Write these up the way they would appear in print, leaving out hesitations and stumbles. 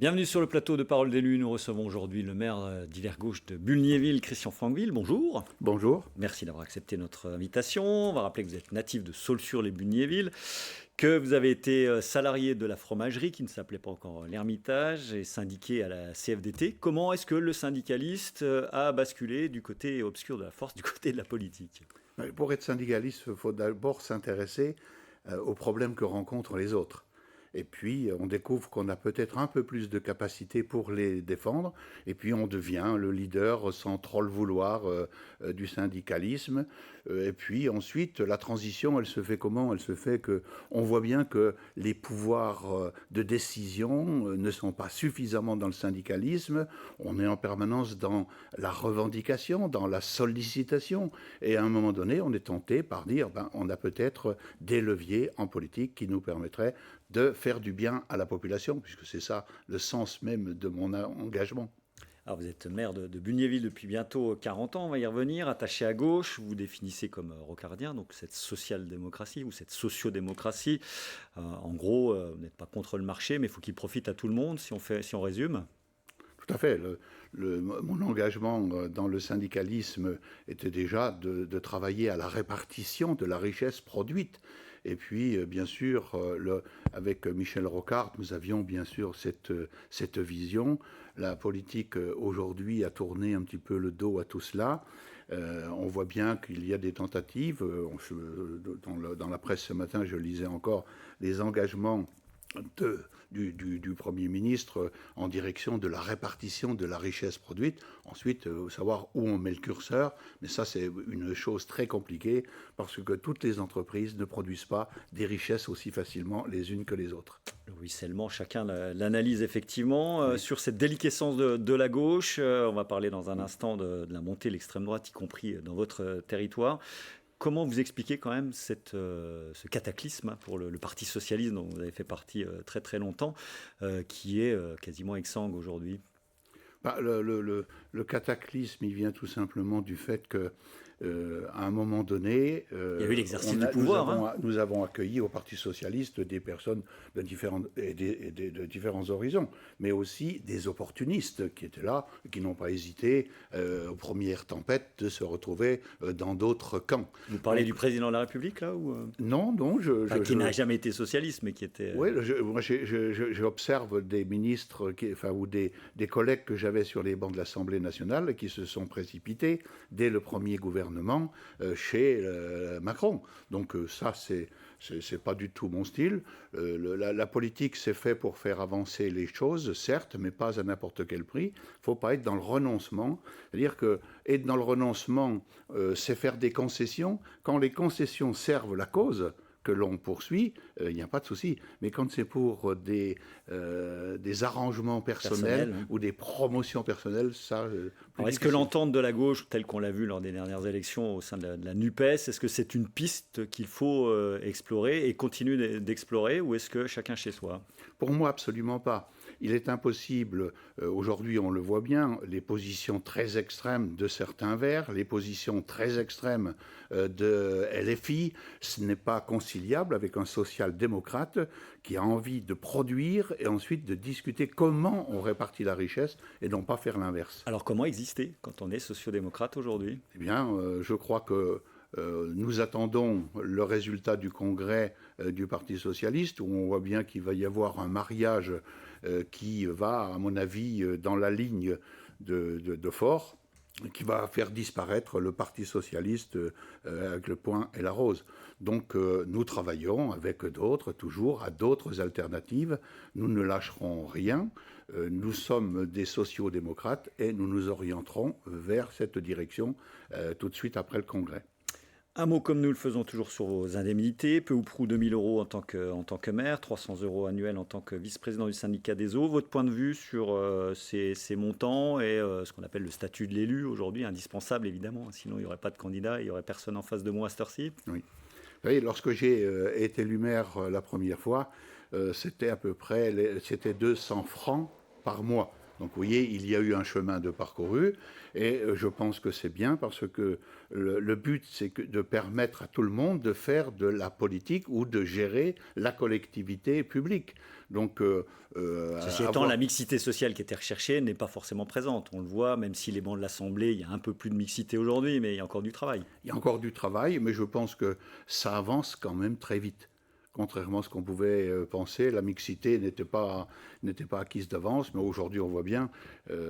Bienvenue sur le plateau de Parole d'élus. Nous recevons aujourd'hui le maire d'Hiver Gauche de Bulgnéville, Christian Franqueville. Bonjour. Bonjour. Merci d'avoir accepté notre invitation. On va rappeler que vous êtes natif de Saulxures-les-Bulgnévilles, que vous avez été salarié de la fromagerie qui ne s'appelait pas encore l'Ermitage et syndiqué à la CFDT. Comment est-ce que le syndicaliste a basculé du côté obscur de la force, du côté de la politique ? Pour être syndicaliste, il faut d'abord s'intéresser aux problèmes que rencontrent les autres. Et puis, on découvre qu'on a peut-être un peu plus de capacité pour les défendre. Et puis, on devient le leader sans trop le vouloir du syndicalisme. Et puis, ensuite, la transition, elle se fait comment ? Elle se fait qu'on voit bien que les pouvoirs de décision ne sont pas suffisamment dans le syndicalisme. On est en permanence dans la revendication, dans la sollicitation. Et à un moment donné, on est tenté par dire, on a peut-être des leviers en politique qui nous permettraient de faire du bien à la population, puisque c'est ça le sens même de mon engagement. Alors vous êtes maire de Bulgnéville depuis bientôt 40 ans, on va y revenir, attaché à gauche, vous vous définissez comme rocardien, donc cette social-démocratie ou cette sociodémocratie. En gros, vous n'êtes pas contre le marché, mais il faut qu'il profite à tout le monde, si on résume. Tout à fait. Mon engagement dans le syndicalisme était déjà de travailler à la répartition de la richesse produite. Et puis, bien sûr, avec Michel Rocard, nous avions bien sûr cette vision. La politique, aujourd'hui, a tourné un petit peu le dos à tout cela. On voit bien qu'il y a des tentatives. Dans la presse ce matin, je lisais encore les engagements du Premier ministre en direction de la répartition de la richesse produite. Ensuite, savoir où on met le curseur, mais ça c'est une chose très compliquée parce que toutes les entreprises ne produisent pas des richesses aussi facilement les unes que les autres. Le ruissellement, chacun l'analyse effectivement. Oui. Sur cette déliquescence de la gauche, on va parler dans un instant de la montée de l'extrême droite, y compris dans votre territoire. Comment vous expliquez quand même ce cataclysme pour le Parti socialiste dont vous avez fait partie très très longtemps, qui est quasiment exsangue aujourd'hui ? Le cataclysme, il vient tout simplement du fait que, à un moment donné, il y a eu l'exercice du pouvoir. Nous avons accueilli au Parti socialiste des personnes de différents horizons, mais aussi des opportunistes qui étaient là, qui n'ont pas hésité, aux premières tempêtes, de se retrouver dans d'autres camps. Vous parlez du président de la République, là ou... Non. Qui n'a jamais été socialiste, mais qui était... Oui, moi j'observe des ministres, ou des collègues que j'avais sur les bancs de l'Assemblée nationale qui se sont précipités dès le premier gouvernement chez Macron. Donc ça, c'est pas du tout mon style. La politique, c'est fait pour faire avancer les choses, certes, mais pas à n'importe quel prix. Il ne faut pas être dans le renoncement. C'est-à-dire que être dans le renoncement, c'est faire des concessions. Quand les concessions servent la cause que l'on poursuit, il n'y a pas de souci. Mais quand c'est pour des arrangements personnels ou des promotions personnelles, ça... Est-ce que l'entente de la gauche, telle qu'on l'a vu lors des dernières élections au sein de la NUPES, est-ce que c'est une piste qu'il faut explorer et continuer d'explorer, ou est-ce que chacun chez soi ? Pour moi, absolument pas. Il est impossible, aujourd'hui on le voit bien, les positions très extrêmes de certains Verts, les positions très extrêmes de LFI, ce n'est pas conciliable avec un social-démocrate qui a envie de produire et ensuite de discuter comment on répartit la richesse et non pas faire l'inverse. Alors comment exister quand on est sociodémocrate aujourd'hui ? Eh bien, je crois que nous attendons le résultat du congrès du Parti socialiste, où on voit bien qu'il va y avoir un mariage qui va, à mon avis, dans la ligne de Faure, qui va faire disparaître le Parti socialiste avec le point et la rose. Donc nous travaillons avec d'autres, toujours à d'autres alternatives. Nous ne lâcherons rien. Nous sommes des sociodémocrates et nous nous orienterons vers cette direction tout de suite après le congrès. Un mot comme nous le faisons toujours sur vos indemnités, peu ou prou 2 000 € en tant que maire, 300 € annuels en tant que vice-président du syndicat des eaux. Votre point de vue sur ces montants et ce qu'on appelle le statut de l'élu aujourd'hui, indispensable évidemment, sinon il n'y aurait pas de candidat, il n'y aurait personne en face de moi à cette heure-ci. Oui. Vous voyez, lorsque j'ai été élu maire la première fois, c'était à peu près 200 francs par mois. Donc vous voyez, il y a eu un chemin de parcouru et je pense que c'est bien parce que le but, c'est de permettre à tout le monde de faire de la politique ou de gérer la collectivité publique. Donc, Ceci étant, la mixité sociale qui était recherchée n'est pas forcément présente. On le voit, même si les bancs de l'Assemblée, il y a un peu plus de mixité aujourd'hui, mais il y a encore du travail. Il y a encore du travail, mais je pense que ça avance quand même très vite. Contrairement à ce qu'on pouvait penser, la mixité n'était pas acquise d'avance, mais aujourd'hui on voit bien.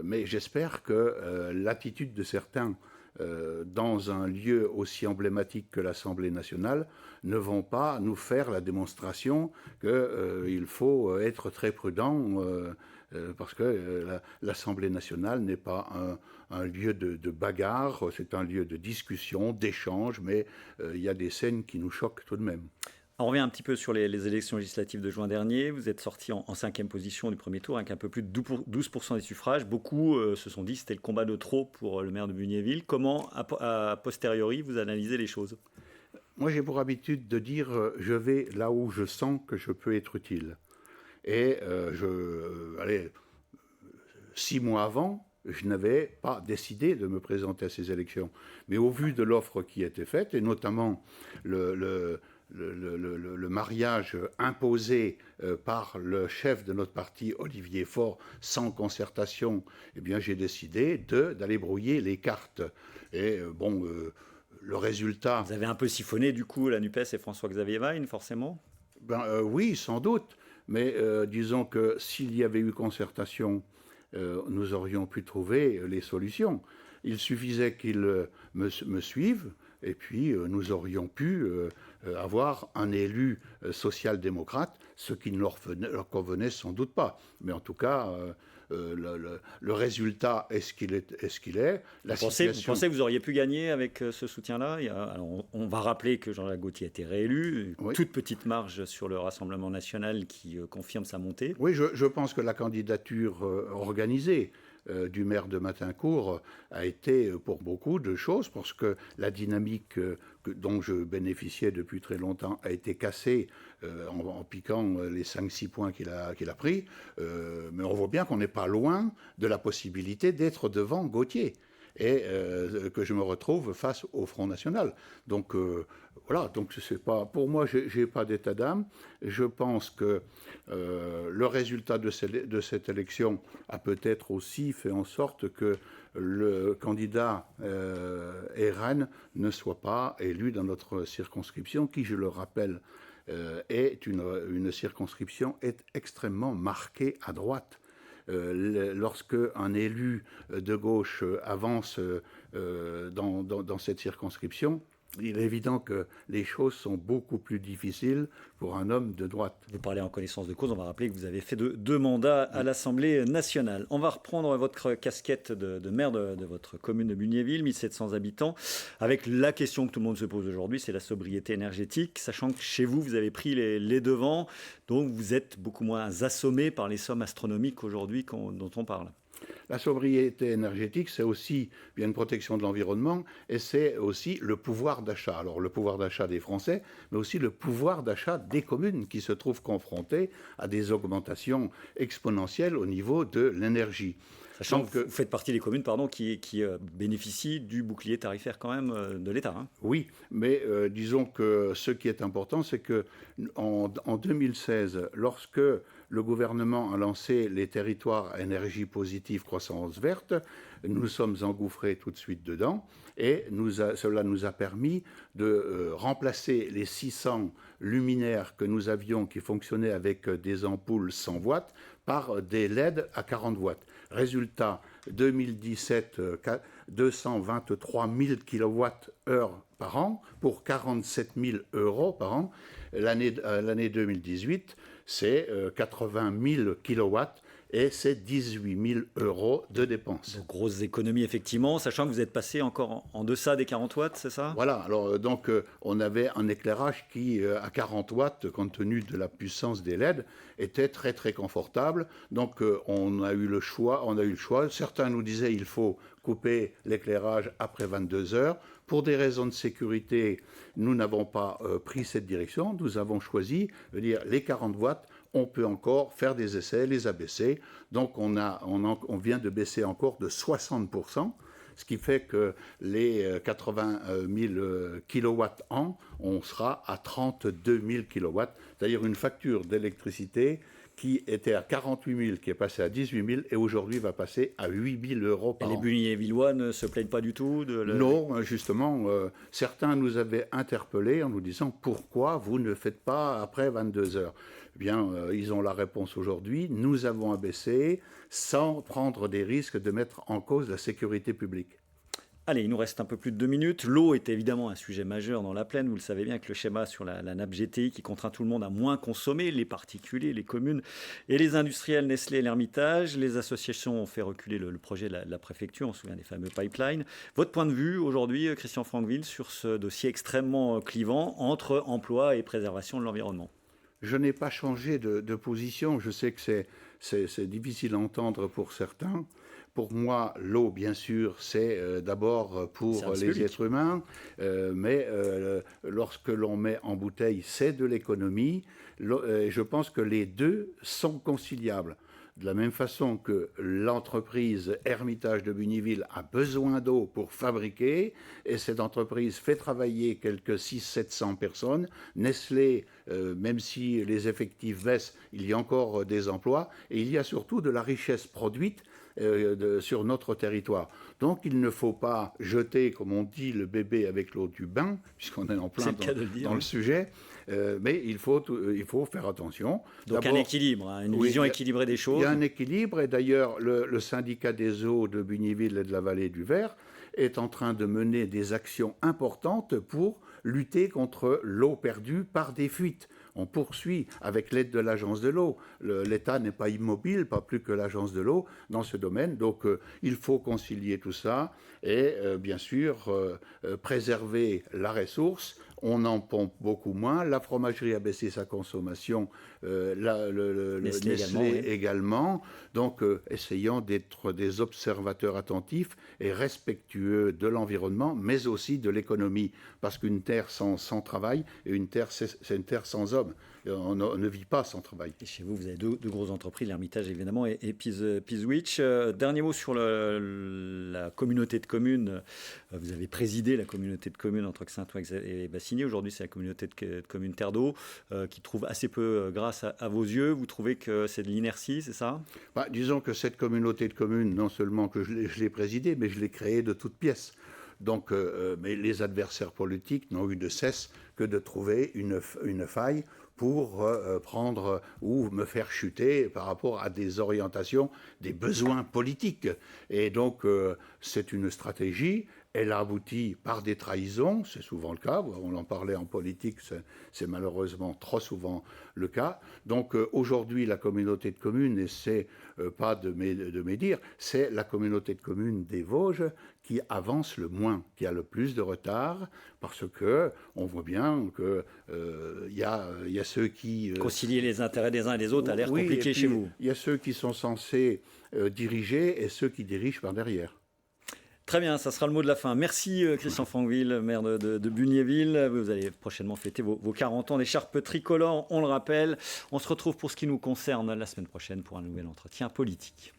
Mais j'espère que l'attitude de certains dans un lieu aussi emblématique que l'Assemblée nationale ne vont pas nous faire la démonstration qu'il faut être très prudent parce que l'Assemblée nationale n'est pas un lieu de bagarre, c'est un lieu de discussion, d'échange, mais il y a des scènes qui nous choquent tout de même. On revient un petit peu sur les élections législatives de juin dernier. Vous êtes sorti en 5e position du premier tour avec un peu plus de 12% des suffrages. Beaucoup se sont dit que c'était le combat de trop pour le maire de Bugnéville. Comment, a posteriori, vous analysez les choses? Moi, j'ai pour habitude de dire je vais là où je sens que je peux être utile. Et allez, 6 mois avant, je n'avais pas décidé de me présenter à ces élections. Mais au vu de l'offre qui était faite, et notamment le mariage imposé par le chef de notre parti, Olivier Faure, sans concertation, eh bien, j'ai décidé d'aller brouiller les cartes. Et le résultat... Vous avez un peu siphonné, du coup, la NUPES et François-Xavier Veyne, forcément? Oui, sans doute. Mais disons que s'il y avait eu concertation, nous aurions pu trouver les solutions. Il suffisait qu'ils me suivent, et puis nous aurions pu avoir un élu social-démocrate, ce qui ne leur convenait sans doute pas. Mais en tout cas, le résultat est ce qu'il est. Vous pensez que vous auriez pu gagner avec ce soutien-là? Alors, on va rappeler que Jean-Jacques Gaultier a été réélu, oui. Toute petite marge sur le Rassemblement national qui confirme sa montée. Oui, je pense que la candidature organisée du maire de Matincourt a été pour beaucoup de choses, parce que la dynamique dont je bénéficiais depuis très longtemps a été cassée en piquant les 5-6 points qu'il a pris. Mais on voit bien qu'on n'est pas loin de la possibilité d'être devant Gaultier et que je me retrouve face au Front National. Donc voilà, donc c'est pas, pour moi, j'ai pas d'état d'âme. Je pense que le résultat de cette élection a peut-être aussi fait en sorte que le candidat RN ne soit pas élu dans notre circonscription, qui, je le rappelle, est une circonscription extrêmement marquée à droite. Lorsque un élu de gauche avance dans cette circonscription, il est évident que les choses sont beaucoup plus difficiles pour un homme de droite. Vous parlez en connaissance de cause, on va rappeler que vous avez fait deux mandats à l'Assemblée nationale. On va reprendre votre casquette de maire de votre commune de Bugnéville, 1700 habitants, avec la question que tout le monde se pose aujourd'hui, c'est la sobriété énergétique, sachant que chez vous, vous avez pris les devants, donc vous êtes beaucoup moins assommé par les sommes astronomiques aujourd'hui dont on parle. La sobriété énergétique, c'est aussi bien une protection de l'environnement et c'est aussi le pouvoir d'achat. Alors le pouvoir d'achat des Français, mais aussi le pouvoir d'achat des communes qui se trouvent confrontées à des augmentations exponentielles au niveau de l'énergie. Sachant que vous faites partie des communes qui bénéficient du bouclier tarifaire quand même de l'État. Hein. Oui, mais disons que ce qui est important, c'est qu'en 2016, lorsque le gouvernement a lancé les territoires à énergie positive croissance verte, nous sommes engouffrés tout de suite dedans et cela nous a permis de remplacer les 600 luminaires que nous avions qui fonctionnaient avec des ampoules 100 watts par des LED à 40 watts. Résultat, 2017, 223 000 kWh par an pour 47 000 € par an. L'année 2018, c'est 80 000 kW et c'est 18 000 € de dépenses. Donc, grosse économie, effectivement, sachant que vous êtes passé encore en deçà des 40 watts, c'est ça? Voilà, alors donc on avait un éclairage qui, à 40 watts, compte tenu de la puissance des LED, était très très confortable. Donc on a eu le choix. Certains nous disaient il faut couper l'éclairage après 22 heures. Pour des raisons de sécurité, nous n'avons pas pris cette direction. Nous avons choisi de dire les 40 watts, on peut encore faire des essais, les abaisser. Donc on vient de baisser encore de 60%, ce qui fait que les 80 000 kilowatts an, on sera à 32 000 kilowatts, c'est-à-dire une facture d'électricité qui était à 48 000, qui est passée à 18 000 et aujourd'hui va passer à 8 000 euros par an. Et les Bunyavillois ne se plaignent pas du tout Non, justement, certains nous avaient interpellés en nous disant pourquoi vous ne faites pas après 22 heures. Eh bien, ils ont la réponse aujourd'hui. Nous avons abaissé sans prendre des risques de mettre en cause la sécurité publique. Allez, il nous reste un peu plus de 2 minutes. L'eau est évidemment un sujet majeur dans la plaine. Vous le savez bien avec le schéma sur la nappe GTI qui contraint tout le monde à moins consommer, les particuliers, les communes et les industriels Nestlé et l'Hermitage. Les associations ont fait reculer le projet de la préfecture, on se souvient des fameux pipelines. Votre point de vue aujourd'hui, Christian Franqueville, sur ce dossier extrêmement clivant entre emploi et préservation de l'environnement? Je n'ai pas changé de position. Je sais que c'est difficile à entendre pour certains. Pour moi, l'eau, bien sûr, c'est d'abord pour les êtres humains, mais lorsque l'on met en bouteille, c'est de l'économie. Je pense que les deux sont conciliables. De la même façon que l'entreprise Hermitage de Bunnyville a besoin d'eau pour fabriquer, et cette entreprise fait travailler quelques 600-700 personnes. Nestlé, même si les effectifs baissent, il y a encore des emplois, et il y a surtout de la richesse produite sur notre territoire. Donc il ne faut pas jeter, comme on dit, le bébé avec l'eau du bain, puisqu'on est en plein dans le sujet, mais il faut faire attention. Donc un équilibre, une vision équilibrée des choses. Il y a un équilibre, et d'ailleurs le syndicat des eaux de Bunnyville et de la vallée du Ver est en train de mener des actions importantes pour lutter contre l'eau perdue par des fuites. On poursuit avec l'aide de l'agence de l'eau. L'État n'est pas immobile, pas plus que l'agence de l'eau dans ce domaine. Donc il faut concilier tout ça et bien sûr préserver la ressource. On en pompe beaucoup moins. La fromagerie a baissé sa consommation, Nestlé également. Donc, essayons d'être des observateurs attentifs et respectueux de l'environnement, mais aussi de l'économie. Parce qu'une terre sans travail, et une terre, c'est une terre sans homme. On ne vit pas sans travail. Et chez vous, vous avez deux grosses entreprises, l'Hermitage évidemment et Peaswich. Dernier mot sur la communauté de communes. Vous avez présidé la communauté de communes entre Saint-Ouen et Bassigny. Aujourd'hui, c'est la communauté de communes Terre d'Eau qui trouve assez peu grâce à vos yeux. Vous trouvez que c'est de l'inertie, c'est ça? Disons que cette communauté de communes, non seulement que je l'ai présidée, mais je l'ai créée de toutes pièces. Donc, mais les adversaires politiques n'ont eu de cesse que de trouver une faille pour prendre ou me faire chuter par rapport à des orientations, des besoins politiques. Et donc, c'est une stratégie. Elle a abouti par des trahisons, c'est souvent le cas. On en parlait en politique, c'est malheureusement trop souvent le cas. Donc aujourd'hui, la communauté de communes, et c'est pas de mes dires, c'est la communauté de communes des Vosges qui avance le moins, qui a le plus de retard, parce que on voit bien que y a ceux qui concilier les intérêts des uns et des autres a l'air compliqué chez vous. Il y a ceux qui sont censés diriger et ceux qui dirigent par derrière. Très bien, ça sera le mot de la fin. Merci Christian Franqueville, maire de Bunnyville. Vous allez prochainement fêter vos 40 ans d'écharpe tricolore, on le rappelle. On se retrouve pour ce qui nous concerne la semaine prochaine pour un nouvel entretien politique.